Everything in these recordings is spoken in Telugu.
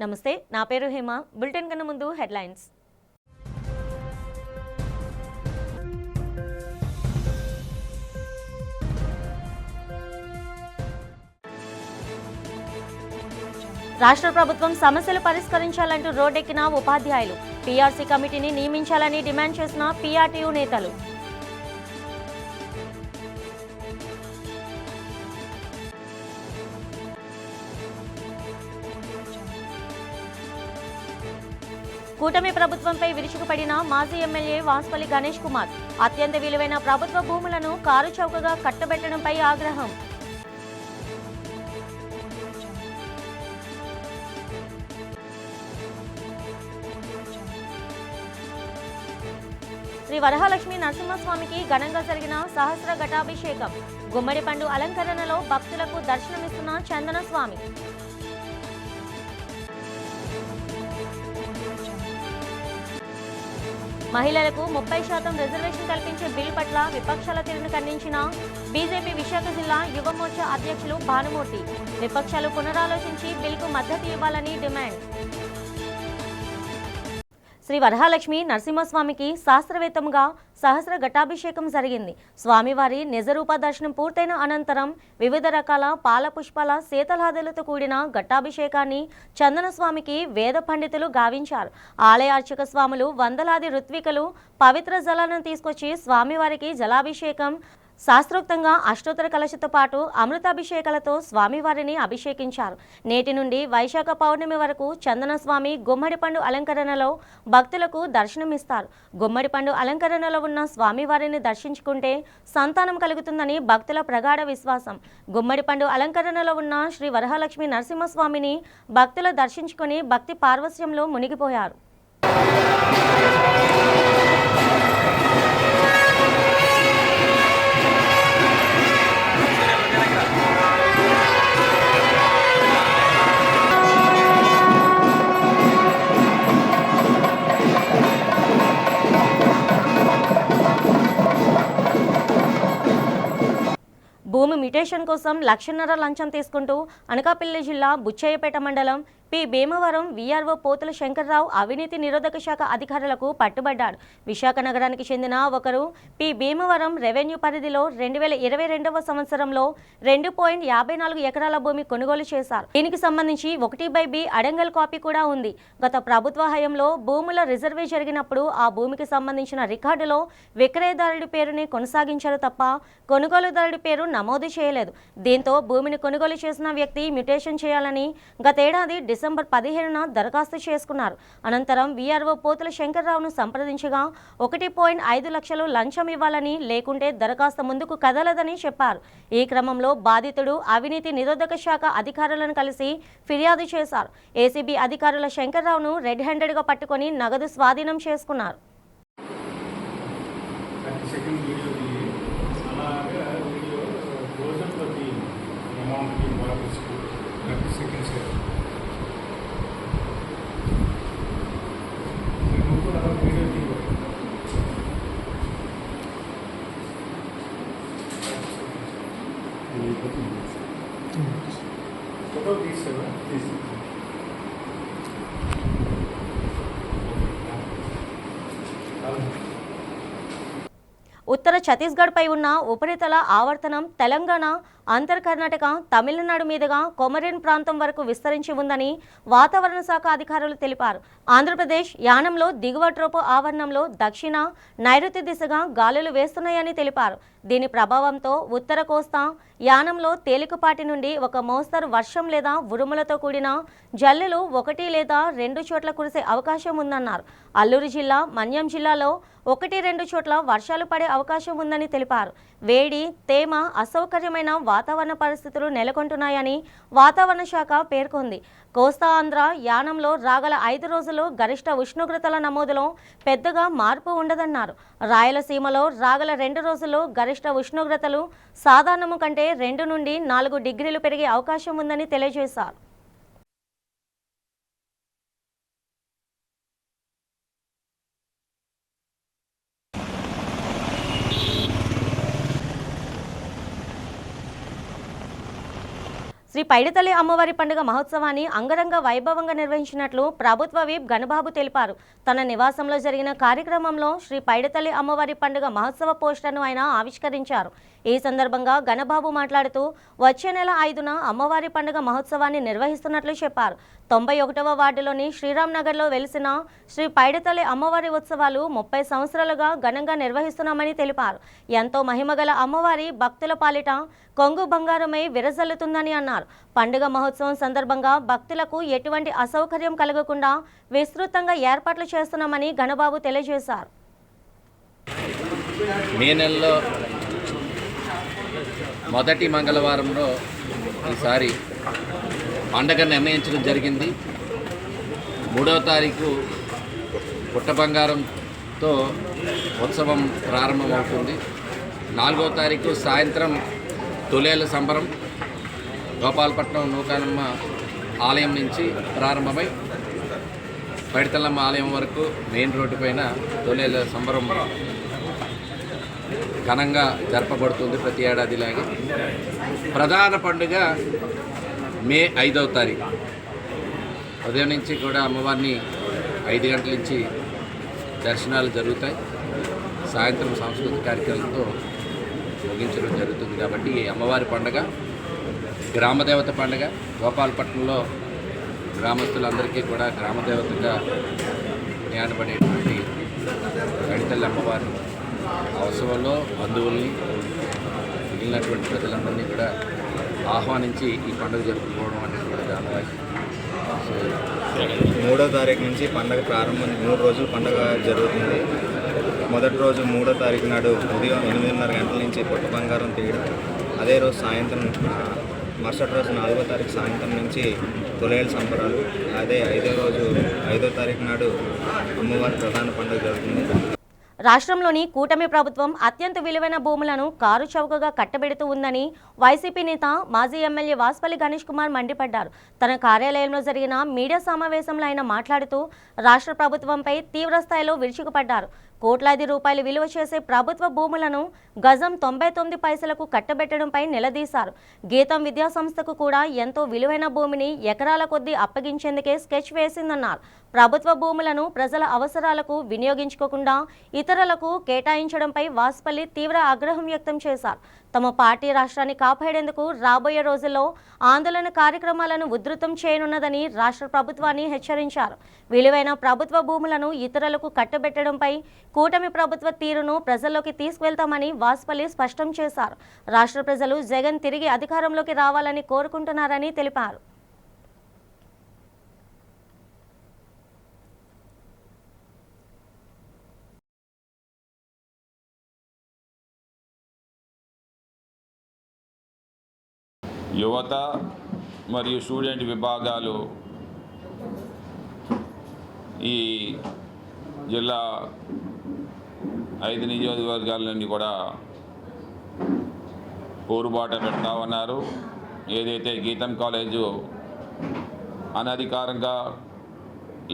నమస్తే, నా పేరు హేమ. బులెటిన్ కన్నా ముందు హెడ్లైన్స్. రాష్ట్ర ప్రభుత్వం సమస్యలు పరిష్కరించాలంటూ రోడ్డెక్కిన ఉపాధ్యాయులు. పీఆర్సీ కమిటీని నియమించాలని డిమాండ్ చేసిన పీఆర్టీయూ నేతలు. కూటమి ప్రభుత్వంపై విరుచుకుపడిన మాజీ ఎమ్మెల్యే వాస్పల్లి గణేష్ కుమార్. అత్యంత విలువైన ప్రభుత్వ భూములను కారు చౌకగా కట్టబెట్టడంపై ఆగ్రహం. శ్రీ వరహాలక్ష్మి నరసింహస్వామికి ఘనంగా జరిగిన సహస్ర ఘటాభిషేకం. గుమ్మడి పండు అలంకరణలో భక్తులకు దర్శనమిస్తున్న చందన స్వామి. మహిళలకు 30% రిజర్వేషన్ కల్పించే బిల్ పట్ల విపక్షాల తీరును ఖండించిన బీజేపీ విశాఖ జిల్లా యువ మోర్చా అధ్యక్షులు భానుమూర్తి. విపక్షాలు పునరాలోచించి బిల్కు మద్దతు ఇవ్వాలని డిమాండ్. శ్రీ వరహాలక్ష్మి నరసింహస్వామికి శాస్త్రవేత్తముగా సహస్ర ఘటాభిషేకం జరిగింది. స్వామివారి నిజరూప దర్శనం పూర్తయిన అనంతరం వివిధ రకాల పాల పుష్పాల శీతలాదులతో కూడిన ఘటాభిషేకాన్ని చందన స్వామికి వేద పండితులు గావించారు. ఆలయ అర్చక స్వాములు వందలాది ఋత్వికలు పవిత్ర జలాలను తీసుకొచ్చి స్వామివారికి జలాభిషేకం, శాస్త్రోక్తంగా అష్టోత్తర కలశతో పాటు అమృతాభిషేకాలతో స్వామివారిని అభిషేకించారు. నేటి నుండి వైశాఖ పౌర్ణమి వరకు చందన స్వామి గుమ్మడి పండు అలంకరణలో భక్తులకు దర్శనమిస్తారు. గుమ్మడి పండు అలంకరణలో ఉన్న స్వామివారిని దర్శించుకుంటే సంతానం కలుగుతుందని భక్తుల ప్రగాఢ విశ్వాసం. గుమ్మడి పండు అలంకరణలో ఉన్న శ్రీ వరహాలక్ష్మి నరసింహస్వామిని భక్తులు దర్శించుకుని భక్తి పార్వస్యంలో మునిగిపోయారు. భూమి మ్యుటేషన్ కోసం 1.5 లక్షల లంచం తీసుకుంటూ అనకాపల్లి జిల్లా బుచ్చయ్యపేట మండలం పి భీమవరం వీఆర్ఓ పోతుల శంకర్రావు అవినీతి నిరోధక శాఖ అధికారులకు పట్టుబడ్డాడు. విశాఖ నగరానికి చెందిన ఒకరు పి భీమవరం రెవెన్యూ పరిధిలో 2022వ సంవత్సరంలో 2.54 ఎకరాల భూమి కొనుగోలు చేశారు. దీనికి సంబంధించి 1/B అడంగల్ కాపీ కూడా ఉంది. గత ప్రభుత్వ హయాంలో భూముల రిజర్వే జరిగినప్పుడు ఆ భూమికి సంబంధించిన రికార్డులో విక్రయదారుడి పేరుని కొనసాగించారు తప్ప కొనుగోలుదారుడి పేరు నమోదు చేయలేదు. దీంతో భూమిని కొనుగోలు చేసిన వ్యక్తి మ్యుటేషన్ చేయాలని గతేడాది డిసెంబర్ 15న దరఖాస్తు చేసుకున్నారు. అనంతరం వీఆర్ఓ పోతుల శంకర్రావును సంప్రదించగా 1.5 లక్షలు లంచం ఇవ్వాలని, లేకుంటే దరఖాస్తు ముందుకు కదలదని చెప్పారు. ఈ క్రమంలో బాధితుడు అవినీతి నిరోధక శాఖ అధికారులను కలిసి ఫిర్యాదు చేశారు. ఏసీబీ అధికారుల శంకర్రావును రెడ్ హ్యాండెడ్గా పట్టుకొని నగదు స్వాధీనం చేసుకున్నారు. ఉత్తర ఛత్తీస్గఢ్ పై ఉన్న ఉపరితల ఆవర్తనం తెలంగాణ, అంతర్ కర్ణాటక, తమిళనాడు మీదుగా కొమరిన్ ప్రాంతం వరకు విస్తరించి ఉందని వాతావరణ శాఖ అధికారులు తెలిపారు. ఆంధ్రప్రదేశ్ యానంలో దిగువ ట్రోపో ఆవరణంలో దక్షిణ, నైరుతి దిశగా గాలులు వేస్తున్నాయని తెలిపారు. దీని ప్రభావంతో ఉత్తర కోస్తా యానంలో తేలికపాటి నుండి ఒక మోస్తరు వర్షం లేదా ఉరుములతో కూడిన జల్లులు 1 లేదా 2 చోట్ల కురిసే అవకాశం ఉందన్నారు. అల్లూరు జిల్లా, మన్యం జిల్లాలో 1-2 చోట్ల వర్షాలు పడే అవకాశం ఉందని తెలిపారు. వేడి, తేమ, అసౌకర్యమైన వాతావరణ పరిస్థితులు నెలకొంటున్నాయని వాతావరణ శాఖ పేర్కొంది. కోస్తా ఆంధ్ర యానంలో రాగల 5 రోజుల్లో గరిష్ట ఉష్ణోగ్రతల నమోదులో పెద్దగా మార్పు ఉండదన్నారు. రాయలసీమలో రాగల 2 రోజుల్లో గరిష్ట ఉష్ణోగ్రతలు సాధారణము కంటే 2 నుండి 4 డిగ్రీలు పెరిగే అవకాశం ఉందని తెలియజేశారు. శ్రీ పైడితల్లి అమ్మవారి పండుగ మహోత్సవాన్ని అంగరంగ వైభవంగా నిర్వహించినట్లు ప్రభుత్వ విప్ గణబాబు తెలిపారు. తన నివాసంలో జరిగిన కార్యక్రమంలో శ్రీ పైడితల్లి అమ్మవారి పండుగ మహోత్సవ పోస్టర్ను ఆయన ఆవిష్కరించారు. ఈ సందర్భంగా గణబాబు మాట్లాడుతూ వచ్చే నెల 5న అమ్మవారి పండుగ మహోత్సవాన్ని నిర్వహిస్తున్నట్లు చెప్పారు. 91వ వార్డులోని శ్రీరామ్ నగర్లో వెలిసిన శ్రీ పైడితల్లి అమ్మవారి ఉత్సవాలు 30 సంవత్సరాలుగా ఘనంగా నిర్వహిస్తున్నామని తెలిపారు. ఎంతో మహిమగల అమ్మవారి భక్తుల పాలిట కొంగు బంగారమై విరజల్లుతుందని అన్నారు. పండుగ మహోత్సవం సందర్భంగా భక్తులకు ఎటువంటి అసౌకర్యం కలగకుండా విస్తృతంగా ఏర్పాట్లు చేస్తున్నామని గణబాబు తెలియజేశారు. మే నెలలో మొదటి మంగళవారంలో ఈసారి పండగ నిర్ణయించడం జరిగింది. 3వ తారీఖు పుట్ట బంగారంతో ఉత్సవం ప్రారంభమవుతుంది. 4వ తారీఖు సాయంత్రం తొలేల సంబరం గోపాలపట్నం నూకాలమ్మ ఆలయం నుంచి ప్రారంభమై పైడితల్లమ్మ ఆలయం వరకు మెయిన్ రోడ్డు పైన తొలేల సంబరం ఘనంగా జరపబడుతుంది ప్రతి ఏడాదిలాగే. ప్రధాన పండుగ మే 5వ తారీఖు ఉదయం నుంచి కూడా అమ్మవారిని 5 గంటల నుంచి దర్శనాలు జరుగుతాయి. సాయంత్రం సాంస్కృతిక కార్యక్రమాలతో ముగించడం జరుగుతుంది. కాబట్టి అమ్మవారి పండుగ గ్రామదేవత పండుగ. గోపాలపట్నంలో గ్రామస్తులందరికీ కూడా గ్రామదేవతగా జ్ఞానపడేటువంటి పైడితల్లి అమ్మవారి అవసరంలో బంధువుల్ని మిగిలినటువంటి ప్రజలందరినీ కూడా ఆహ్వానించి ఈ పండుగ జరుపుకోవడం అనేది కూడా ఆనవాయితీ. 3వ తారీఖు నుంచి పండుగ ప్రారంభం 3 రోజులు పండుగ జరుగుతుంది. మొదటి రోజు 3వ తారీఖు నాడు ఉదయం 8:30 గంటల నుంచి పుట్ట బంగారం తీయడం. అదే రోజు సాయంత్రం మరుసటి రోజు 4వ తారీఖు సాయంత్రం నుంచి తొలేల సంబరాలు. అదే 5వ తారీఖు నాడు అమ్మవారి ప్రధాన పండుగ జరుగుతుంది. రాష్ట్రంలోని కూటమి ప్రభుత్వం అత్యంత విలువైన భూములను కారు చౌకగా కట్టబెడుతూ ఉందని వైసీపీ నేత మాజీ ఎమ్మెల్యే వాసుపల్లి గణేష్ కుమార్ మండిపడ్డారు. తన కార్యాలయంలో జరిగిన మీడియా సమావేశంలో ఆయన మాట్లాడుతూ రాష్ట్ర ప్రభుత్వంపై తీవ్ర స్థాయిలో విరుచుకుపడ్డారు. కోట్లాది రూపాయలు విలువ చేసే ప్రభుత్వ భూములను గజం 99 పైసలకు కట్టబెట్టడంపై నిలదీశారు. గీతం విద్యా సంస్థకు కూడా ఎంతో విలువైన భూమిని ఎకరాల కొద్దీ అప్పగించేందుకే స్కెచ్ వేసిందన్నారు. ప్రభుత్వ భూములను ప్రజల అవసరాలకు వినియోగించుకోకుండా ఇతరులకు కేటాయించడంపై వాసుపల్లి తీవ్ర ఆగ్రహం వ్యక్తం చేశారు. తమ పార్టీ రాష్ట్రాన్ని కాపాడేందుకు రాబోయే రోజుల్లో ఆందోళన కార్యక్రమాలను ఉధృతం చేయనున్నదని రాష్ట్ర ప్రభుత్వాన్ని హెచ్చరించారు. విలువైన ప్రభుత్వ భూములను ఇతరులకు కట్టబెట్టడంపై కూటమి ప్రభుత్వ తీరును ప్రజల్లోకి తీసుకువెళ్తామని వాసుపల్లి స్పష్టం చేశారు. రాష్ట్ర ప్రజలు జగన్ తిరిగి అధికారంలోకి రావాలని కోరుకుంటున్నారని తెలిపారు. యువత మరియు స్టూడెంట్ విభాగాలు ఈ జిల్లా 5 నియోజకవర్గాల నుండి కూడా పోరుబాట పెడతా ఉన్నారు. ఏదైతే గీతం కాలేజు అనధికారంగా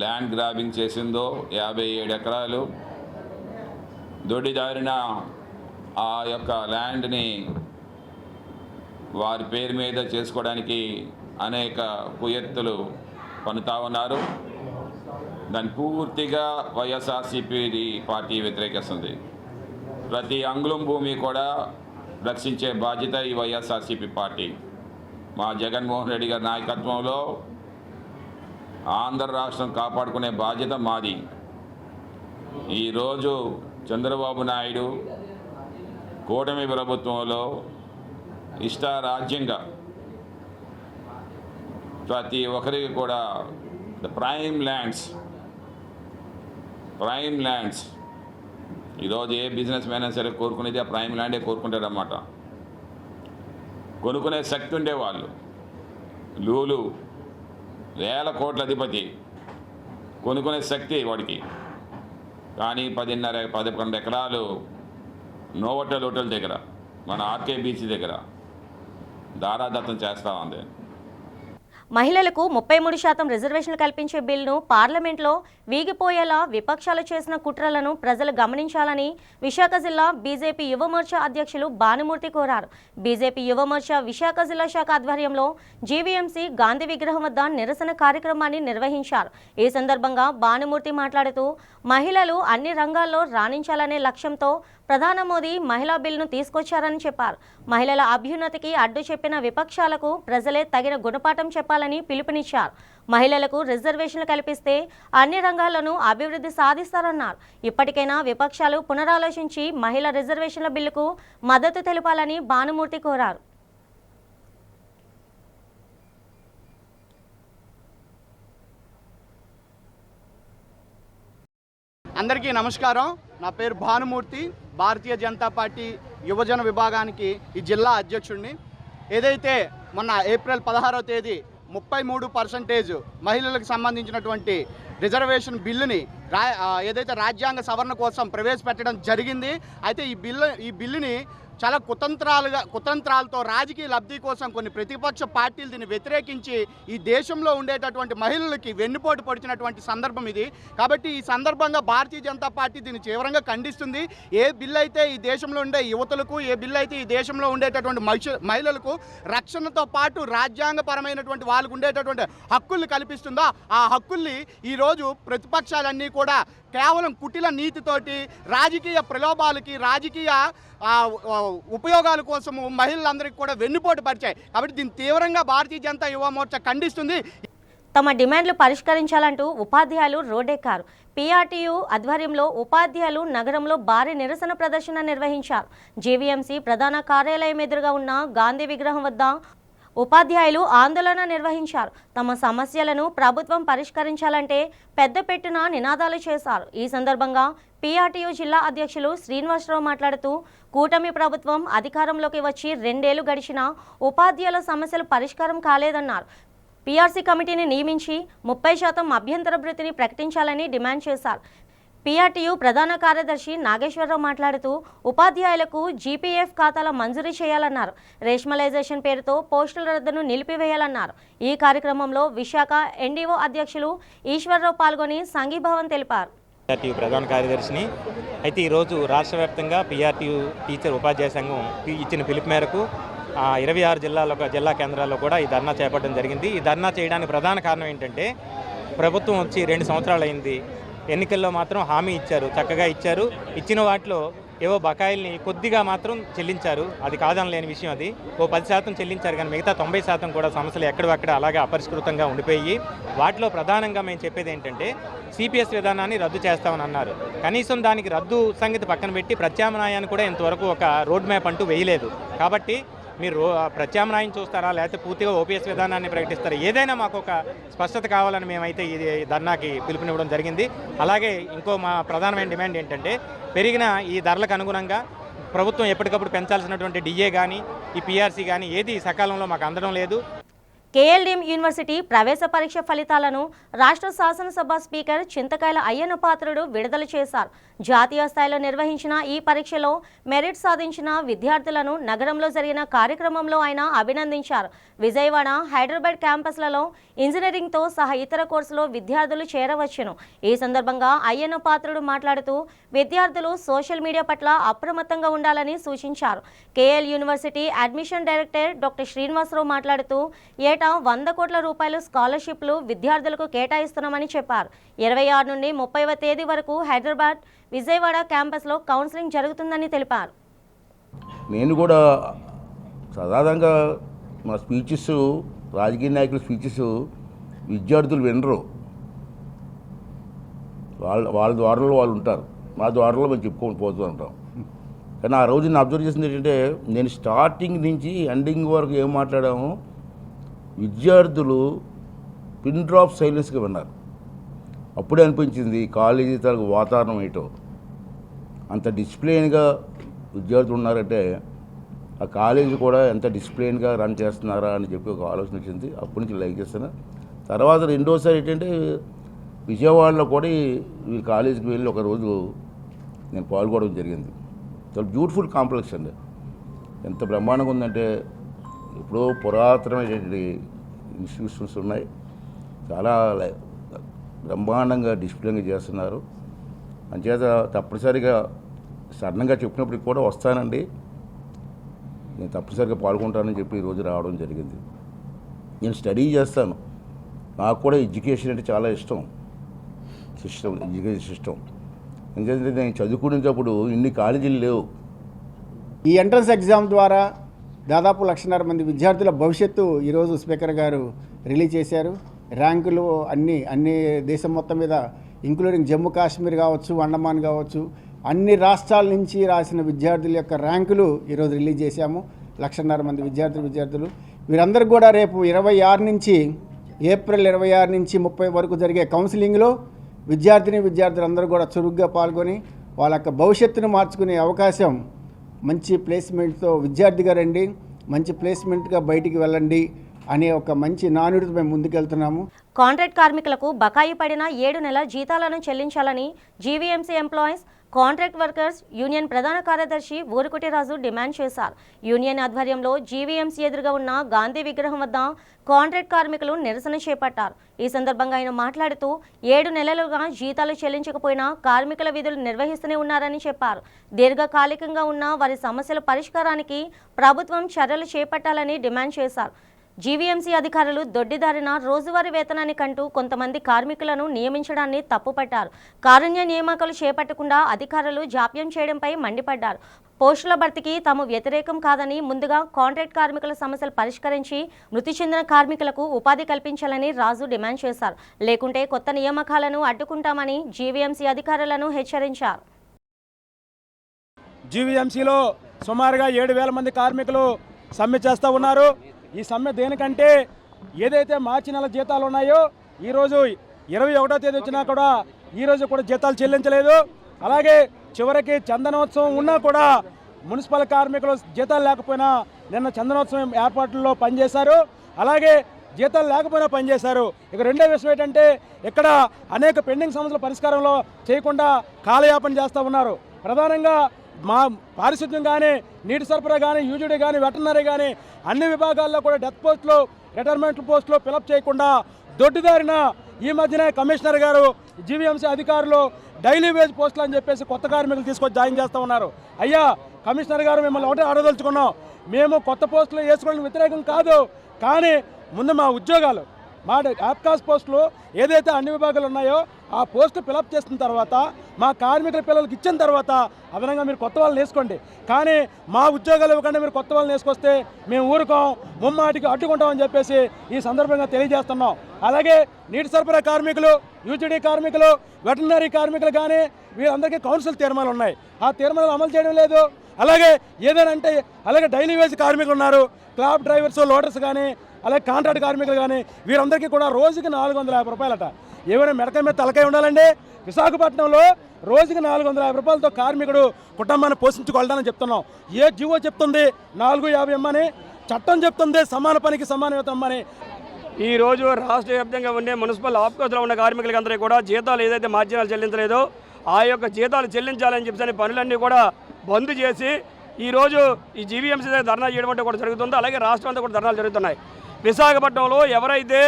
ల్యాండ్ గ్రాబింగ్ చేసిందో 57 ఎకరాలు దొడ్డిదారిన ఆ యొక్క ల్యాండ్ని వారి పేరు మీద చేసుకోవడానికి అనేక కుయత్తులు పన్నుతా ఉన్నారు. దాన్ని పూర్తిగా వైఎస్ఆర్సీపీ పార్టీ వ్యతిరేకిస్తుంది. ప్రతి అంగుళం భూమి కూడా రక్షించే బాధ్యత ఈ వైఎస్ఆర్సీపీ పార్టీ. మా జగన్మోహన్ రెడ్డి గారి నాయకత్వంలో ఆంధ్ర రాష్ట్రం కాపాడుకునే బాధ్యత మాది. ఈరోజు చంద్రబాబు నాయుడు కూటమి ప్రభుత్వంలో ఇష్టారాజ్యంగా ప్రతి ఒక్కరికి కూడా ప్రైమ్ ల్యాండ్స్ ఈరోజు ఏ బిజినెస్ మ్యాన్ సరే కోరుకునేది ఆ ప్రైమ్ ల్యాండే కోరుకుంటారన్నమాట. కొనుక్కునే శక్తి ఉండేవాళ్ళు లూలు వేల కోట్ల అధిపతి కొనుక్కునే శక్తి వాడికి. కానీ 10.5-11 ఎకరాలు నోవోటల్ హోటల్ దగ్గర మన ఆర్కే బీచ్ దగ్గర దారాదత్తం చేస్తూ ఉంది. మహిళలకు 33% రిజర్వేషన్లు కల్పించే బిల్లును పార్లమెంట్లో వీగిపోయేలా విపక్షాలు చేసిన కుట్రలను ప్రజలు గమనించాలని విశాఖ జిల్లా బీజేపీ యువమోర్చా అధ్యక్షులు భానుమూర్తి కోరారు. బీజేపీ యువమోర్చా విశాఖ జిల్లా శాఖ ఆధ్వర్యంలో జీవీఎంసీ గాంధీ విగ్రహం వద్ద నిరసన కార్యక్రమాన్ని నిర్వహించారు. ఈ సందర్భంగా భానుమూర్తి మాట్లాడుతూ మహిళలు అన్ని రంగాల్లో రాణించాలనే లక్ష్యంతో ప్రధాని మోదీ మహిళా బిల్లును తీసుకొచ్చారని చెప్పారు. మహిళల అభ్యున్నతికి అడ్డు చెప్పిన విపక్షాలకు ప్రజలే తగిన గుణపాఠం చెప్పాలని పిలుపునిచ్చారు. మహిళలకు రిజర్వేషన్లు కల్పిస్తే అన్ని రంగాల్లోనూ అభివృద్ధి సాధిస్తారన్నారు. ఇప్పటికైనా విపక్షాలు పునరాలోచించి మహిళా రిజర్వేషన్ల బిల్లుకు మద్దతు తెలపాలని భానుమూర్తి కోరారు. అందరికీ నమస్కారం. నా పేరు భానుమూర్తి, భారతీయ జనతా పార్టీ యువజన విభాగానికి ఈ జిల్లా అధ్యక్షుడిని. ఏదైతే మొన్న ఏప్రిల్ 16వ తేదీ 33% మహిళలకు సంబంధించినటువంటి రిజర్వేషన్ బిల్లుని ఏదైతే రాజ్యాంగ సవరణ కోసం ప్రవేశపెట్టడం జరిగింది. అయితే ఈ బిల్లుని చాలా కుతంత్రాలతో రాజకీయ లబ్ధి కోసం కొన్ని ప్రతిపక్ష పార్టీలు దీన్ని వ్యతిరేకించి ఈ దేశంలో ఉండేటటువంటి మహిళలకి వెన్నుపోటు పొడిచినటువంటి సందర్భం ఇది. కాబట్టి ఈ సందర్భంగా భారతీయ జనతా పార్టీ దీన్ని తీవ్రంగా ఖండిస్తుంది. ఏ బిల్లు అయితే ఈ దేశంలో ఉండే యువతులకు, ఏ బిల్లు అయితే ఈ దేశంలో ఉండేటటువంటి మహిళలకు రక్షణతో పాటు రాజ్యాంగపరమైనటువంటి వాళ్ళకు ఉండేటటువంటి హక్కుల్ని కల్పిస్తుందో ఆ హక్కుల్ని ఈరోజు ప్రతిపక్షాలన్నీ కూడా కేవలం కుటిల నీతితోటి రాజకీయ ప్రలోభాలకి, రాజకీయ ఉపయోగాల కోసము మహిళలందరికీ కూడా వెన్నుపోటు పరిచాయి. కాబట్టి దీన్ని తీవ్రంగా భారతీయ జనతా యువ మోర్చా ఖండిస్తుంది. తమ డిమాండ్లు పరిష్కరించాలంటూ ఉపాధ్యాయులు రోడ్డెక్కారు. పీఆర్టీయూ ఆధ్వర్యంలో ఉపాధ్యాయులు నగరంలో భారీ నిరసన ప్రదర్శన నిర్వహించారు. జీవీఎంసీ ప్రధాన కార్యాలయం ఎదురుగా ఉన్న గాంధీ విగ్రహం వద్ద ఉపాధ్యాయులు ఆందోళన నిర్వహించారు. తమ సమస్యలను ప్రభుత్వం పరిష్కరించాలంటే పెద్దపెట్టున నినాదాలు చేశారు. ఈ సందర్భంగా పీఆర్టీయూ జిల్లా అధ్యక్షులు శ్రీనివాసరావు మాట్లాడుతూ కూటమి ప్రభుత్వం అధికారంలోకి వచ్చి 2 ఏళ్లు గడిచినా ఉపాధ్యాయుల సమస్యలు పరిష్కారం కాలేదన్నారు. పీఆర్సీ కమిటీని నియమించి 30% అభ్యంతర భృతిని ప్రకటించాలని డిమాండ్ చేశారు. పీఆర్టీయూ ప్రధాన కార్యదర్శి నాగేశ్వరరావు మాట్లాడుతూ ఉపాధ్యాయులకు జీపీఎఫ్ ఖాతాల మంజూరీ చేయాలన్నారు. రేషనలైజేషన్ పేరుతో పోస్టుల రద్దును నిలిపివేయాలన్నారు. ఈ కార్యక్రమంలో విశాఖ ఎన్డీఓ అధ్యక్షులు ఈశ్వరరావు పాల్గొని సంఘీభావం తెలిపారు. పీఆర్టీయూ ప్రధాన కార్యదర్శిని. అయితే ఈరోజు రాష్ట్ర వ్యాప్తంగా పీఆర్టీయూ టీచర్ ఉపాధ్యాయ సంఘం ఇచ్చిన పిలుపు మేరకు 26 జిల్లా కేంద్రాల్లో కూడా ఈ ధర్నా చేపట్టడం జరిగింది. ఈ ధర్నా చేయడానికి ప్రధాన కారణం ఏంటంటే ప్రభుత్వం వచ్చి 2 సంవత్సరాలు అయింది. ఎన్నికల్లో మాత్రం హామీ ఇచ్చారు, చక్కగా ఇచ్చారు. ఇచ్చిన వాటిలో ఏవో బకాయిల్ని కొద్దిగా మాత్రం చెల్లించారు. అది కాదనలేని విషయం. అది 10% చెల్లించారు, కానీ మిగతా 90% కూడా సమస్యలు ఎక్కడక్కడ అలాగే అపరిష్కృతంగా ఉండిపోయి. వాటిలో ప్రధానంగా మేము చెప్పేది ఏంటంటే సిపిఎస్ విధానాన్ని రద్దు చేస్తామని అన్నారు. కనీసం దానికి రద్దు సంగతి పక్కన పెట్టి ప్రత్యామ్నాయాన్ని కూడా ఇంతవరకు ఒక రోడ్ మ్యాప్ అంటూ వేయలేదు. కాబట్టి మీరు ప్రత్యామ్నాయం చూస్తారా, లేకపోతే పూర్తిగా ఓపీఎస్ విధానాన్ని ప్రకటిస్తారా? ఏదైనా మాకు ఒక స్పష్టత కావాలని మేమైతే ఈ ధర్నాకి పిలుపునివ్వడం జరిగింది. అలాగే ఇంకో మా ప్రధానమైన డిమాండ్ ఏంటంటే పెరిగిన ఈ ధరలకు అనుగుణంగా ప్రభుత్వం ఎప్పటికప్పుడు పెంచాల్సినటువంటి డిఏ కానీ ఈ పీఆర్సీ కానీ ఏది సకాలంలో మాకు అందడం లేదు. కేఎల్డీఎం యూనివర్సిటీ ప్రవేశ పరీక్ష ఫలితాలను రాష్ట్ర శాసనసభ స్పీకర్ చింతకాయల అయ్యన్న పాత్రుడు విడుదల చేశారు. జాతీయ స్థాయిలో నిర్వహించిన ఈ పరీక్షలో మెరిట్ సాధించిన విద్యార్థులను నగరంలో జరిగిన కార్యక్రమంలో ఆయన అభినందించారు. విజయవాడ, హైదరాబాద్ క్యాంపస్లలో ఇంజనీరింగ్తో సహా ఇతర కోర్సులో విద్యార్థులు చేరవచ్చును. ఈ సందర్భంగా అయ్యన్న పాత్రుడు మాట్లాడుతూ విద్యార్థులు సోషల్ మీడియా పట్ల అప్రమత్తంగా ఉండాలని సూచించారు. KL university admission director doctor Srinivasa Rao మాట్లాడుతూ ఏటా 100 కోట్ల రూపాయలు స్కాలర్షిప్లు విద్యార్థులకు కేటాయిస్తున్నామని చెప్పారు. 26 నుండి 30వ తేదీ వరకు హైదరాబాద్, విజయవాడ క్యాంపస్లో కౌన్సిలింగ్ జరుగుతుందని తెలిపారు. నేను కూడా సాధారణంగా మా స్పీచెస్, రాజకీయ నాయకుల స్పీచెస్ విద్యార్థులు వినరు. వాళ్ళ ద్వారంలో వాళ్ళు ఉంటారు, మా ద్వారంలో మేము చెప్పుకొని పోతూ ఉంటాం. కానీ ఆ రోజు నేను అబ్జర్వ్ చేసింది ఏంటంటే నేను స్టార్టింగ్ నుంచి ఎండింగ్ వరకు ఏం మాట్లాడామో విద్యార్థులు పిన్ డ్రాప్ సైలెన్స్గా విన్నారు. అప్పుడే అనిపించింది కాలేజీ తరగతి వాతావరణం ఏంటో. అంత డిసిప్లిన్గా విద్యార్థులు ఉన్నారంటే ఆ కాలేజీ కూడా ఎంత డిసిప్లిన్గా రన్ చేస్తున్నారా అని చెప్పి ఒక ఆలోచన వచ్చింది. అప్పటి నుంచి లైక్ చేస్తాను. తర్వాత రెండోసారి ఏంటంటే విజయవాడలో కూడా ఈ కాలేజీకి వెళ్ళి ఒకరోజు నేను పాల్గొనడం జరిగింది. చాలా బ్యూటిఫుల్ కాంప్లెక్స్ అండి. ఎంత బ్రహ్మాండంగా ఉందంటే ఎప్పుడో పురాతనమైనటువంటి ఇన్స్టిట్యూషన్స్ ఉన్నాయి, చాలా బ్రహ్మాండంగా డిసిప్లిన్గా చేస్తున్నారు. అంచేత తప్పనిసరిగా సడన్గా చెప్పినప్పటికి కూడా వస్తానండి, నేను తప్పనిసరిగా పాల్గొంటానని చెప్పి ఈరోజు రావడం జరిగింది. నేను స్టడీ చేస్తాను, నాకు కూడా ఎడ్యుకేషన్ అంటే చాలా ఇష్టం, ఎడ్యుకేషన్ సిస్టమ్. ఎందుకంటే నేను చదువుకునేటప్పుడు ఇన్ని కాలేజీలు లేవు. ఈ ఎంట్రన్స్ ఎగ్జామ్ ద్వారా దాదాపు 1,50,000 మంది విద్యార్థుల భవిష్యత్తు ఈరోజు స్పీకర్ గారు రిలీజ్ చేశారు. ర్యాంకులు అన్ని దేశం మొత్తం మీద ఇంక్లూడింగ్ జమ్మూ కాశ్మీర్ కావచ్చు, అండమాన్ కావచ్చు, అన్ని రాష్ట్రాల నుంచి రాసిన విద్యార్థుల యొక్క ర్యాంకులు ఈరోజు రిలీజ్ చేశాము. 1,50,000 మంది విద్యార్థులు వీరందరూ కూడా రేపు 26 నుంచి ఏప్రిల్ 26 నుంచి 30 వరకు జరిగే కౌన్సిలింగ్లో విద్యార్థులందరూ కూడా చురుగ్గా పాల్గొని వాళ్ళ యొక్క భవిష్యత్తును మార్చుకునే అవకాశం, మంచి ప్లేస్మెంట్తో విద్యార్థిగా రండి, మంచి ప్లేస్మెంట్గా బయటికి వెళ్ళండి అనే ఒక మంచి నానుడితో మేము ముందుకెళ్తున్నాము. కాంట్రాక్ట్ కార్మికులకు బకాయి పడిన 7 నెలల జీతాలను చెల్లించాలని GVMC employees contract workers union ప్రధాన కార్యదర్శి ఊరుకుటిరాజు డిమాండ్ చేశారు. యూనియన్ ఆధ్వర్యంలో జీవీఎంసీ ఎదురుగా ఉన్న గాంధీ విగ్రహం వద్ద కాంట్రాక్ట్ కార్మికులు నిరసన చేపట్టారు. ఈ సందర్భంగా ఆయన మాట్లాడుతూ 7 నెలలుగా జీతాలు చెల్లించకపోయినా కార్మికుల విధులు నిర్వహిస్తూనే ఉన్నారని చెప్పారు. దీర్ఘకాలికంగా ఉన్న వారి సమస్యల పరిష్కారానికి ప్రభుత్వం చర్యలు చేపట్టాలని డిమాండ్ చేశారు. జీవీఎంసీ అధికారులు దొడ్డిదారిన రోజువారీ వేతనాన్ని కంటూ కొంతమంది కార్మికులను నియమించడాన్ని తప్పుపట్టారు. కారుణ్య నియామకాలు చేపట్టకుండా అధికారులు జాప్యం చేయడంపై మండిపడ్డారు. పోస్టుల భర్తీకి తాము వ్యతిరేకం కాదని, ముందుగా కాంట్రాక్ట్ కార్మికుల సమస్యలు పరిష్కరించి మృతి చెందిన కార్మికులకు ఉపాధి కల్పించాలని రాజు డిమాండ్ చేశారు. లేకుంటే కొత్త నియామకాలను అడ్డుకుంటామని జీవీఎంసీ అధికారులను హెచ్చరించారు. జీవీఎంసీలో సుమారుగా 7,000 మంది కార్మికులు సమ్మె చేస్తూ ఉన్నారు. ఈ సమ్మె దేనికంటే ఏదైతే మార్చి నెల జీతాలు ఉన్నాయో ఈరోజు 21వ తేదీ వచ్చినా కూడా ఈరోజు కూడా జీతాలు చెల్లించలేదు. అలాగే చివరికి చందనోత్సవం ఉన్నా కూడా మున్సిపల్ కార్మికులు జీతాలు లేకపోయినా నిన్న చందనోత్సవం ఏర్పాట్లలో పనిచేశారు. అలాగే జీతాలు లేకపోయినా పనిచేశారు. ఇక రెండో విషయం ఏంటంటే ఇక్కడ అనేక పెండింగ్ సమస్యల పరిష్కారంలో చేయకుండా కాలయాపన చేస్తూ ఉన్నారు. ప్రధానంగా మా పారిశుద్ధ్యం కానీ, నీటి సరఫరా కానీ, యూజీడీ కానీ, వెటర్నరీ కానీ అన్ని విభాగాల్లో కూడా డెత్ పోస్టులు, రిటైర్మెంట్ పోస్టులు ఫిలప్ చేయకుండా దొడ్డిదారిన ఈ మధ్యనే కమిషనర్ గారు జీవీఎంసీ అధికారులు డైలీ వేజ్ పోస్టులు అని చెప్పేసి కొత్త కార్మికులు తీసుకొచ్చి జాయిన్ చేస్తూ ఉన్నారు. అయ్యా కమిషనర్ గారు, మిమ్మల్ని ఒకటే అడగదలుచుకున్నాం, మేము కొత్త పోస్టులు వేసుకోవడానికి వ్యతిరేకం కాదు, కానీ ముందు మా ఉద్యోగాలు, మా యాప్కాస్ పోస్టులు ఏదైతే అన్ని విభాగాలు ఉన్నాయో ఆ పోస్టు ఫిలప్ చేసిన తర్వాత మా కార్మికుల పిల్లలకి ఇచ్చిన తర్వాత అదనంగా మీరు కొత్త వాళ్ళని వేసుకోండి. కానీ మా ఉద్యోగాలు ఇవ్వకుండా మీరు కొత్త వాళ్ళని వేసుకొస్తే మేము ఊరుకోం, ముమ్మాటికి అడ్డుకుంటామని చెప్పేసి ఈ సందర్భంగా తెలియజేస్తున్నాం. అలాగే నీటి సరఫరా కార్మికులు, యూజీడీ కార్మికులు, వెటర్నరీ కార్మికులు కానీ వీరందరికీ కౌన్సిల్ తీర్మానాలు ఉన్నాయి, ఆ తీర్మానాలు అమలు చేయడం లేదు. అలాగే ఏదైనా అంటే అలాగే డైలీ వేజ్ కార్మికులు ఉన్నారు, క్లాబ్ డ్రైవర్స్, లోడర్స్ కానీ, అలాగే కాంట్రాక్ట్ కార్మికులు కానీ వీరందరికీ కూడా రోజుకి 450 రూపాయలట. ఏమైనా మెడకాయ మీద తలకాయ ఉండాలండి. విశాఖపట్నంలో రోజుకి 450 రూపాయలతో కార్మికుడు కుటుంబాన్ని పోషించుకోవాలని చెప్తున్నాం. ఏ జీవో చెప్తుంది 450 ఇమ్మని, చట్టం చెప్తుంది సమాన పనికి సమాన వేతనం ఇమ్మని. ఈరోజు రాష్ట్ర వ్యాప్తంగా ఉండే మున్సిపల్ ఆఫీసులో ఉన్న కార్మికులకి అందరికీ కూడా జీతాలు ఏదైతే మార్జినాలు చెల్లించలేదో ఆ యొక్క జీతాలు చెల్లించాలని చెప్పి పనులన్నీ కూడా బంద్ చేసి ఈరోజు ఈ జీవీఎంసీ దగ్గర ధర్నా చేయడం అంటే కూడా జరుగుతుంది. అలాగే రాష్ట్రం అంతా కూడా ధర్నాలు జరుగుతున్నాయి. విశాఖపట్నంలో ఎవరైతే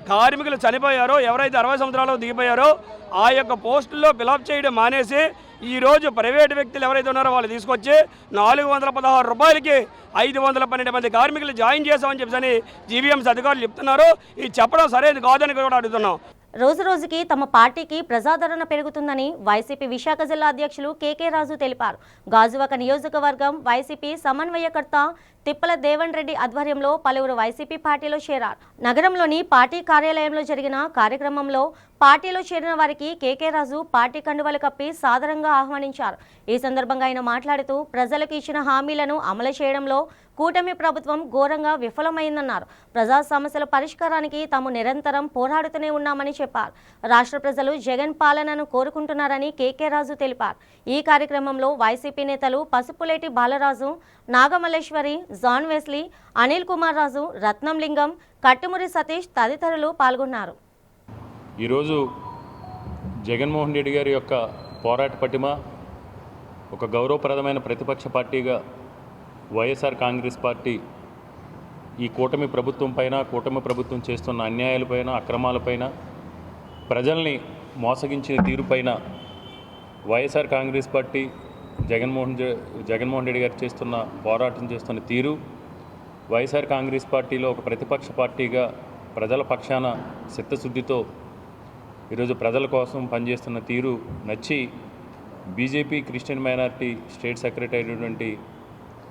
కార్మికులు చనిపోయారో, ఎవరైతే 60 సంవత్సరాలు దిగిపోయారో ఆ యొక్క పోస్టుల్లో ఫిలప్ చేయడం మానేసి ఈరోజు ప్రైవేటు వ్యక్తులు ఎవరైతే ఉన్నారో వాళ్ళు తీసుకొచ్చి 416 రూపాయలకి 512 మంది కార్మికులు జాయిన్ చేశామని చెప్పని జీవీఎంసీ అధికారులు చెప్తున్నారు. ఇది చెప్పడం సరైనది కాదని కూడా అడుగుతున్నాం. రోజు రోజుకి తమ పార్టీకి ప్రజాదరణ పెరుగుతుందని వైసీపీ విశాఖ జిల్లా అధ్యక్షులు కేకే రాజు తెలిపారు. గాజువాక నియోజకవర్గం వైసీపీ సమన్వయకర్త తిప్పల దేవన్ రెడ్డి ఆధ్వర్యంలో పలువురు వైసీపీ పార్టీలో చేరారు. నగరంలోని పార్టీ కార్యాలయంలో జరిగిన కార్యక్రమంలో పార్టీలో చేరిన వారికి కేకే రాజు పార్టీ కండువాలు కప్పి సాదరంగా ఆహ్వానించారు. ఈ సందర్భంగా ఆయన మాట్లాడుతూ ప్రజలకు ఇచ్చిన హామీలను అమలు చేయడంలో కూటమి ప్రభుత్వం ఘోరంగా విఫలమైందన్నారు. ప్రజా సమస్యల పరిష్కారానికి తాము నిరంతరం పోరాడుతూనే ఉన్నామని చెప్పారు. రాష్ట్ర ప్రజలు జగన్ పాలనను కోరుకుంటున్నారని కేకే రాజు తెలిపారు. ఈ కార్యక్రమంలో వైసీపీ నేతలు పసుపులేటి బాలరాజు, నాగమల్లేశ్వరి, జాన్ వెస్లీ, అనిల్ కుమార్ రాజు, రత్నం లింగం, కట్టుమురి సతీష్ తదితరులు పాల్గొన్నారు. ఈరోజు జగన్మోహన్ రెడ్డి గారి యొక్క పోరాట పటిమ, ఒక గౌరవప్రదమైన ప్రతిపక్ష పార్టీగా వైఎస్ఆర్ కాంగ్రెస్ పార్టీ ఈ కూటమి ప్రభుత్వం పైన, కూటమి ప్రభుత్వం చేస్తున్న అన్యాయాలపైన, అక్రమాలపైన, ప్రజల్ని మోసగించిన తీరుపైన వైఎస్ఆర్ కాంగ్రెస్ పార్టీ జగన్మోహన్ రెడ్డి గారు చేస్తున్న పోరాటం చేస్తున్న తీరు, వైఎస్ఆర్ కాంగ్రెస్ పార్టీలో ఒక ప్రతిపక్ష పార్టీగా ప్రజల పక్షాన చిత్తశుద్ధితో ఈరోజు ప్రజల కోసం పనిచేస్తున్న తీరు నచ్చి BJP Christian minority state secretary అయినటువంటి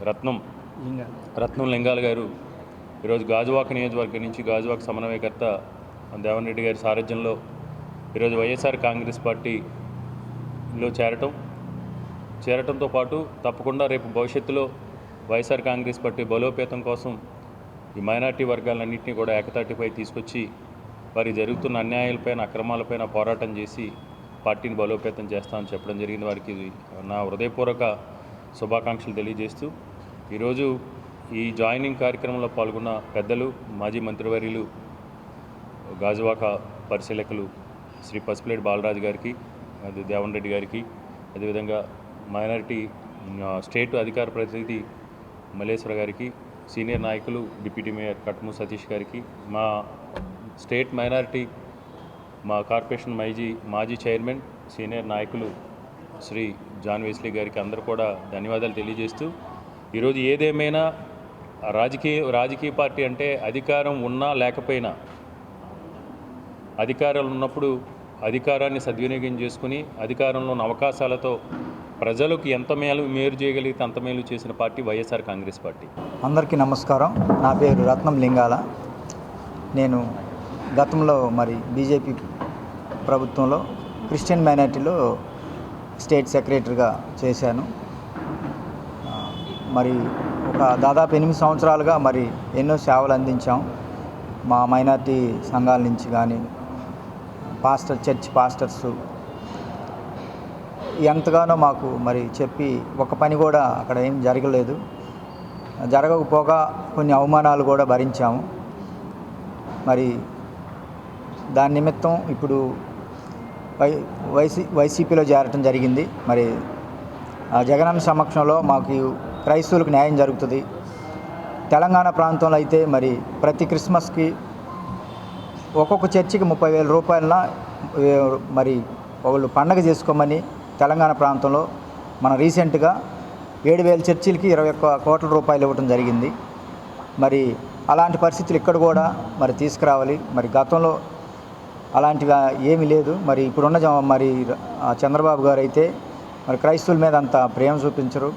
రత్నం లింగాల గారు ఈరోజు గాజువాక నియోజకవర్గం నుంచి గాజువాక సమన్వయకర్త దేవన్ రెడ్డి గారి సారథ్యంలో ఈరోజు వైఎస్ఆర్ కాంగ్రెస్ పార్టీలో చేరటంతో పాటు తప్పకుండా రేపు భవిష్యత్తులో వైఎస్ఆర్ కాంగ్రెస్ పార్టీ బలోపేతం కోసం ఈ మైనార్టీ వర్గాలన్నింటినీ కూడా ఏకతాటిపై తీసుకొచ్చి వారికి జరుగుతున్న అన్యాయాలపైన, అక్రమాలపైన పోరాటం చేసి పార్టీని బలోపేతం చేస్తామని చెప్పడం జరిగింది. వారికి నా హృదయపూర్వక శుభాకాంక్షలు తెలియజేస్తూ ఈరోజు ఈ జాయినింగ్ కార్యక్రమంలో పాల్గొన్న పెద్దలు, మాజీ మంత్రివర్యులు, గాజువాక పరిశీలకులు శ్రీ పసుపులేటి బాలరాజు గారికి, అది దేవన్ రెడ్డి గారికి, అదేవిధంగా మైనారిటీ స్టేట్ అధికార ప్రతినిధి మల్లేశ్వర గారికి, సీనియర్ నాయకులు డిప్యూటీ మేయర్ కట్ము సతీష్ గారికి, మా స్టేట్ మైనారిటీ మా కార్పొరేషన్ మాజీ చైర్మన్ సీనియర్ నాయకులు శ్రీ జాన్ వెస్లీ గారికి అందరూ కూడా ధన్యవాదాలు తెలియజేస్తూ ఈరోజు ఏదేమైనా రాజకీయ పార్టీ అంటే అధికారం ఉన్నా లేకపోయినా, అధికారాలు ఉన్నప్పుడు అధికారాన్ని సద్వినియోగం చేసుకుని అధికారంలో ఉన్న అవకాశాలతో ప్రజలకు ఎంత మేలు చేయగలిగితే అంత మేలు చేసిన పార్టీ వైఎస్ఆర్ కాంగ్రెస్ పార్టీ. అందరికీ నమస్కారం. నా పేరు రత్నం లింగాల. నేను గతంలో బీజేపీ ప్రభుత్వంలో క్రిస్టియన్ మైనారిటీలో స్టేట్ సెక్రటరీగా చేశాను. ఒక దాదాపు 8 సంవత్సరాలుగా ఎన్నో సేవలు అందించాం. మా మైనారిటీ సంఘాల నుంచి కానీ, చర్చ్ పాస్టర్స్ ఎంతగానో మాకు చెప్పి ఒక పని కూడా అక్కడ ఏం జరగలేదు. జరగకపోగా కొన్ని అవమానాలు కూడా భరించాము. దాని నిమిత్తం ఇప్పుడు వైసీపీలో చేరటం జరిగింది. జగనన్న సమక్షంలో మాకు క్రైస్తవులకు న్యాయం జరుగుతుంది. తెలంగాణ ప్రాంతంలో అయితే ప్రతి క్రిస్మస్కి ఒక్కొక్క చర్చికి 30,000 రూపాయలన వాళ్ళు పండగ చేసుకోమని తెలంగాణ ప్రాంతంలో రీసెంట్గా 7,000 చర్చిలకి 21 కోట్ల రూపాయలు ఇవ్వటం జరిగింది. అలాంటి పరిస్థితులు ఇక్కడ కూడా తీసుకురావాలి. గతంలో అలాంటివి ఏమీ లేదు. ఇప్పుడున్న చంద్రబాబు గారు అయితే క్రైస్తవుల మీద అంత ప్రేమ చూపించరు.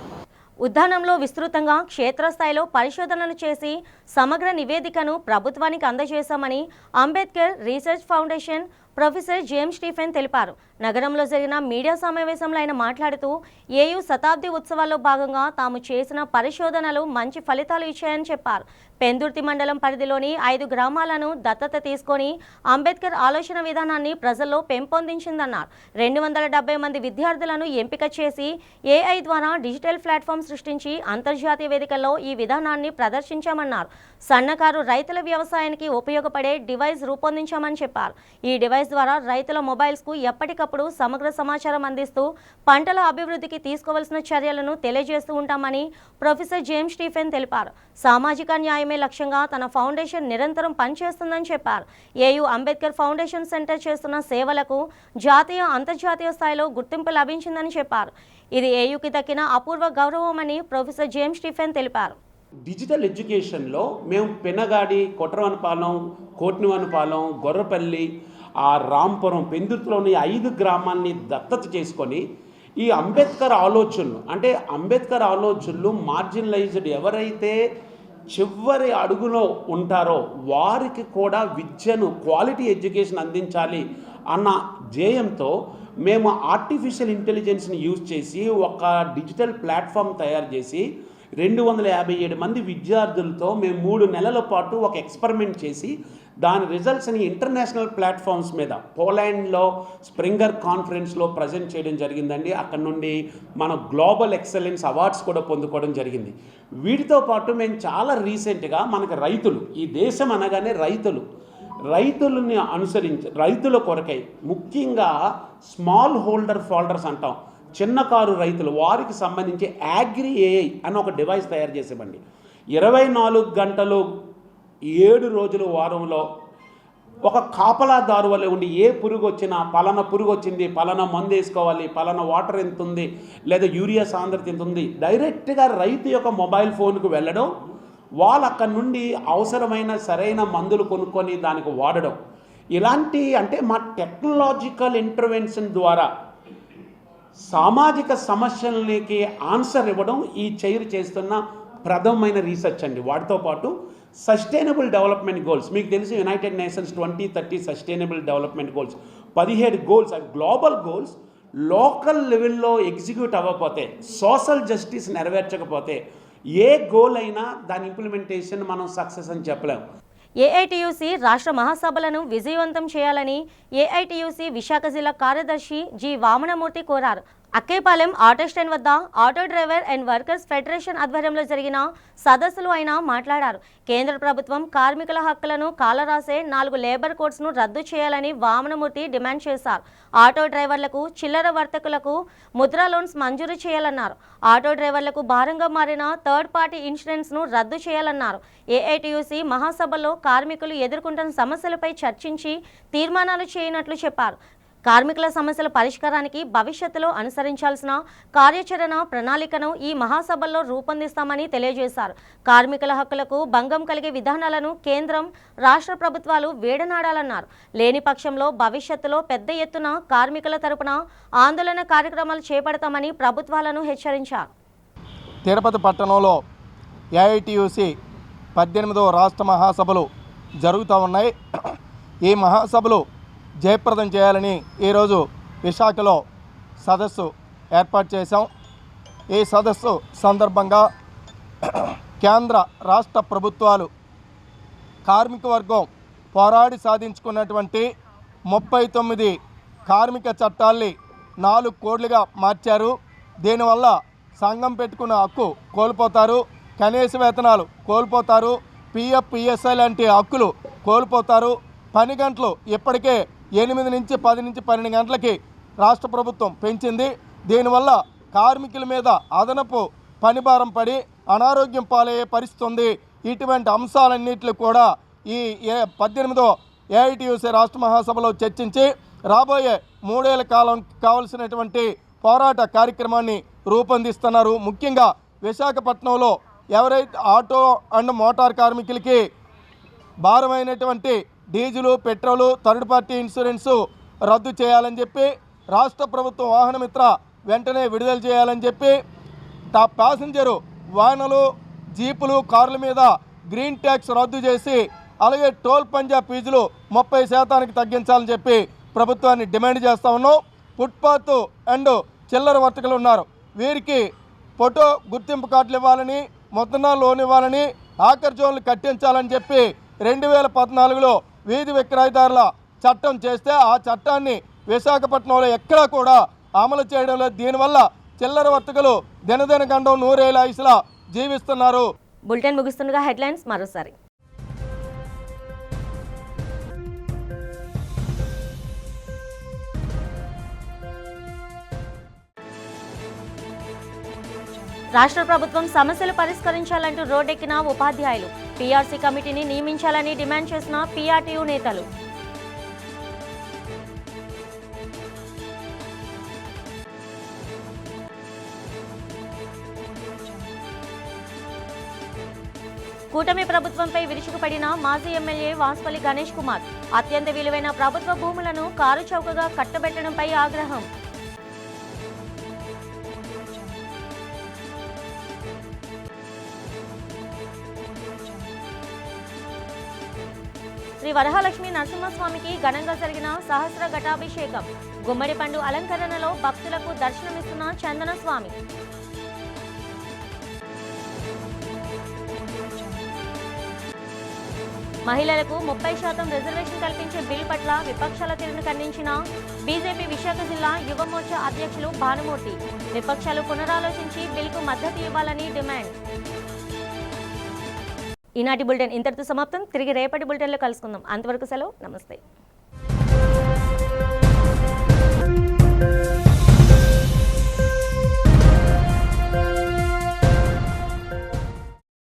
ఉద్యానంలో విస్తృతంగా క్షేత్రస్థాయిలో పరిశోధనలు చేసి సమగ్ర నివేదికను ప్రభుత్వానికి అందజేశామని Ambedkar research foundation professor James Stephen తెలిపారు. నగరంలో జరిగిన మీడియా సమావేశంలో ఆయన మాట్లాడుతూ ఏయూ శతాబ్ది ఉత్సవాల్లో భాగంగా తాము చేసిన పరిశోధనలు మంచి ఫలితాలు ఇచ్చాయని చెప్పారు. పెందుర్తి మండలం పరిధిలోని 5 గ్రామాలను దత్తత తీసుకొని అంబేద్కర్ ఆలోచన విధానాన్ని ప్రజల్లో పెంపొందించిందన్నారు. 270 మంది విద్యార్థులను ఎంపిక చేసి AI ద్వారా డిజిటల్ ప్లాట్ఫామ్ సృష్టించి అంతర్జాతీయ వేదికల్లో ఈ విధానాన్ని ప్రదర్శించామన్నారు. సన్నకారు రైతుల వ్యవసాయానికి ఉపయోగపడే డివైస్ రూపొందించామని చెప్పారు. ఈ డివైస్ ద్వారా రైతుల మొబైల్స్కు ఎప్పటికప్పుడు సమగ్ర సమాచారం అందిస్తూ పంటల అభివృద్ధికి తీసుకోవాల్సిన చర్యలను తెలియజేస్తూ ఉంటామని ప్రొఫెసర్ జేమ్స్ స్టీఫెన్ తెలిపారు. సామాజిక న్యాయమే లక్ష్యంగా తన ఫౌండేషన్ నిరంతరం పనిచేస్తుందని చెప్పారు. ఏయూ అంబేద్కర్ ఫౌండేషన్ సెంటర్ చేస్తున్న సేవలకు జాతీయ, అంతర్జాతీయ స్థాయిలో గుర్తింపు లభించిందని చెప్పారు. ఇది ఏయూకి దక్కిన అపూర్వ గౌరవమని ప్రొఫెసర్ జేమ్స్ స్టీఫెన్ తెలిపారు. డిజిటల్ ఎడ్యుకేషన్లో మేము పెనగాడి, కొట్రవనపాలెం, కోట్నివనపాలెం, గొర్రపల్లి, రాంపురం, పెందుర్తిలోని 5 గ్రామాన్ని దత్తత చేసుకొని ఈ అంబేద్కర్ ఆలోచనలు మార్జినలైజ్డ్ ఎవరైతే చివరి అడుగులో ఉంటారో వారికి కూడా విద్యను, క్వాలిటీ ఎడ్యుకేషన్ అందించాలి అన్న ధ్యేయంతో మేము ఆర్టిఫిషియల్ ఇంటెలిజెన్స్ని యూజ్ చేసి ఒక డిజిటల్ ప్లాట్ఫామ్ తయారు చేసి 257 మంది విద్యార్థులతో మేము 3 నెలల పాటు ఒక ఎక్స్పెరిమెంట్ చేసి దాని రిజల్ట్స్ని ఇంటర్నేషనల్ ప్లాట్ఫామ్స్ మీద పోలాండ్లో స్ప్రింగర్ కాన్ఫరెన్స్లో ప్రజెంట్ చేయడం జరిగిందండి. అక్కడ నుండి మన గ్లోబల్ ఎక్సలెన్స్ అవార్డ్స్ కూడా పొందుకోవడం జరిగింది. వీటితో పాటు మేము చాలా రీసెంట్గా మనకు రైతులు, ఈ దేశం అనగానే రైతులని అనుసరించి రైతుల కొరకై ముఖ్యంగా స్మాల్ హోల్డర్స్ అంటాం, చిన్నకారు రైతులు, వారికి సంబంధించి అగ్రి AI అని ఒక డివైస్ తయారు చేసామండి. 24 గంటలు 7 రోజులు వారంలో ఒక కాపలాదారు వల్ల ఉండి ఏ పురుగు వచ్చినా పలానా పురుగు వచ్చింది, పలానా మందు వేసుకోవాలి, పలానా వాటర్ ఎంత ఉంది, లేదా యూరియా సాంద్రత ఎంత ఉంది, డైరెక్ట్గా రైతు యొక్క మొబైల్ ఫోన్కు వెళ్ళడం, వాళ్ళు అక్కడి నుండి అవసరమైన సరైన మందులు కొనుక్కొని దానికి వాడడం, ఇలాంటి అంటే మా టెక్నాలజికల్ ఇంటర్వెన్షన్ ద్వారా సామాజిక సమస్యలకి ఆన్సర్ ఇవ్వడం ఈ చైర్ చేస్తున్న ప్రథమమైన రీసెర్చ్ అండి. వాటితో పాటు సస్టైనబుల్ డెవలప్మెంట్ గోల్స్, మీకు తెలిసి United nations 2030 sustainable development goals 17 goals, అవి గ్లోబల్ గోల్స్. లోకల్ లెవెల్లో ఎగ్జిక్యూట్ అవ్వకపోతే, సోషల్ జస్టిస్ నెరవేర్చకపోతే ఏ గోల్ అయినా దాని ఇంప్లిమెంటేషన్ మనం సక్సెస్ అని చెప్పలేము. ఏఐటియుసి రాష్ట్ర మహాసభలను విజయవంతం చేయాలని ఏఐటియుసి విశాఖ జిల్లా కార్యదర్శి జి వామనమూర్తి కోరారు. అక్కేపాలెం ఆటో స్టాండ్ వద్ద auto driver and workers federation ఆధ్వర్యంలో జరిగిన సదస్సులో ఆయన మాట్లాడారు. కేంద్ర ప్రభుత్వం కార్మికుల హక్కులను కాలరాసే 4 లేబర్ కోడ్స్ను రద్దు చేయాలని వామనమూర్తి డిమాండ్ చేశారు. ఆటో డ్రైవర్లకు, చిల్లర వర్తకులకు ముద్రా లోన్స్ మంజూరు చేయాలన్నారు. ఆటో డ్రైవర్లకు భారంగా మారిన థర్డ్ పార్టీ ఇన్సూరెన్స్ను రద్దు చేయాలన్నారు. ఏఐటియుసి మహాసభలో కార్మికులు ఎదుర్కొంటున్న సమస్యలపై చర్చించి తీర్మానాలు చేయనట్లు చెప్పారు. కార్మికుల సమస్యల పరిష్కారానికి భవిష్యత్తులో అనుసరించాల్సిన కార్యాచరణ ప్రణాళికను ఈ మహాసభల్లో రూపొందిస్తామని తెలియజేశారు. కార్మికుల హక్కులకు భంగం కలిగే విధానాలను కేంద్రం, రాష్ట్ర ప్రభుత్వాలు వేడనాడాలన్నారు. లేని పక్షంలో భవిష్యత్తులో పెద్ద ఎత్తున కార్మికుల తరపున ఆందోళన కార్యక్రమాలు చేపడతామని ప్రభుత్వాలను హెచ్చరించారు. తిరుపతి పట్టణంలో ఏఐటియుసి 18వ రాష్ట్ర మహాసభలు జరుగుతూ ఉన్నాయి. ఈ మహాసభలు జయప్రదం చేయాలని ఈరోజు విశాఖలో సదస్సు ఏర్పాటు చేశాం. ఈ సదస్సు సందర్భంగా కేంద్ర రాష్ట్ర ప్రభుత్వాలు కార్మిక వర్గం పోరాడి సాధించుకున్నటువంటి 39 కార్మిక చట్టాల్ని 4 కోడ్లుగా మార్చారు. దీనివల్ల సంఘం పెట్టుకున్న హక్కు కోల్పోతారు, కనీస వేతనాలు కోల్పోతారు, పిఎఫ్, పిఎస్ఐ లాంటి హక్కులు కోల్పోతారు. పని గంటలు ఇప్పటికే 8 నుంచి 10 నుంచి 12 గంటలకి రాష్ట్ర ప్రభుత్వం పెంచింది. దీనివల్ల కార్మికుల మీద అదనపు పనిభారం పడి అనారోగ్యం పాలయ్యే పరిస్థితి ఉంది. ఇటువంటి అంశాలన్నింటినీ కూడా ఈ 18వ ఏఐటియుసి రాష్ట్ర మహాసభలో చర్చించి రాబోయే 3 ఏళ్ల కాలం కావలసినటువంటి పోరాట కార్యక్రమాన్ని రూపొందిస్తున్నారు. ముఖ్యంగా విశాఖపట్నంలో ఎవరైతే ఆటో అండ్ మోటార్ కార్మికులకి భారమైనటువంటి diesel, petrol, third party insurance రద్దు చేయాలని చెప్పి, రాష్ట్ర ప్రభుత్వం వాహనమిత్ర వెంటనే విడుదల చేయాలని చెప్పి, ప్యాసింజరు వాహనాలు, జీపులు, కార్ల మీద గ్రీన్ ట్యాక్స్ రద్దు చేసి, అలాగే టోల్ పంజా ఫీజులు 30% తగ్గించాలని చెప్పి ప్రభుత్వాన్ని డిమాండ్ చేస్తూ ఉన్నాం. ఫుట్పాత్ అండ్ చిల్లర వర్తకులు ఉన్నారు, వీరికి ఫోటో గుర్తింపు కార్డులు ఇవ్వాలని, మొత్తం లోన్ ఇవ్వాలని, ఆఖరి జోన్లు కట్టించాలని చెప్పి 2014లో వీధి విక్రయదారుల చట్టం చేస్తే ఆ చట్టాన్ని విశాఖపట్నంలో ఎక్కడా కూడా అమలు చేయడం లేదు. దీనివల్ల చిల్లర వర్తకులు దినదిన గండం 100 ఏళ్ల ఆయుష్లా జీవిస్తున్నారు. బులెటిన్ ముగుస్తుండగా హెడ్లైన్స్ మరోసారి. రాష్ట్ర ప్రభుత్వం సమస్యలు పరిష్కరించాలంటూ రోడ్డెక్కిన ఉపాధ్యాయులు, పీఆర్సీ కమిటీని నియమించాలని డిమాండ్ చేసిన పీఆర్టీయూ నేతలు. కూటమి ప్రభుత్వంపై విరుచుకుపడిన మాజీ ఎమ్మెల్యే వాస్పల్లి గణేష్ కుమార్, అత్యంత విలువైన ప్రభుత్వ భూములను కారు చౌకగా కట్టబెట్టడంపై ఆగ్రహం. శ్రీ వరహాలక్ష్మి నరసింహస్వామికి ఘనంగా జరిగిన సహస్ర ఘటాభిషేకం, గుమ్మడి పండు అలంకరణలో భక్తులకు దర్శనమిస్తున్న చందన స్వామి. మహిళలకు 30% రిజర్వేషన్ కల్పించే బిల్ పట్ల విపక్షాల తీరును ఖండించిన బీజేపీ విశాఖ జిల్లా యువ మోర్చా అధ్యక్షులు భానుమూర్తి, విపక్షాలు పునరాలోచించి బిల్కు మద్దతు ఇవ్వాలని డిమాండ్. ఈనాటి బులెటిన్ ఇంతటితో సమాప్తం. తిరిగి రేపటి బులెటిన్లో కలుసుకుందాం. అంతవరకు సెలవు. నమస్తే.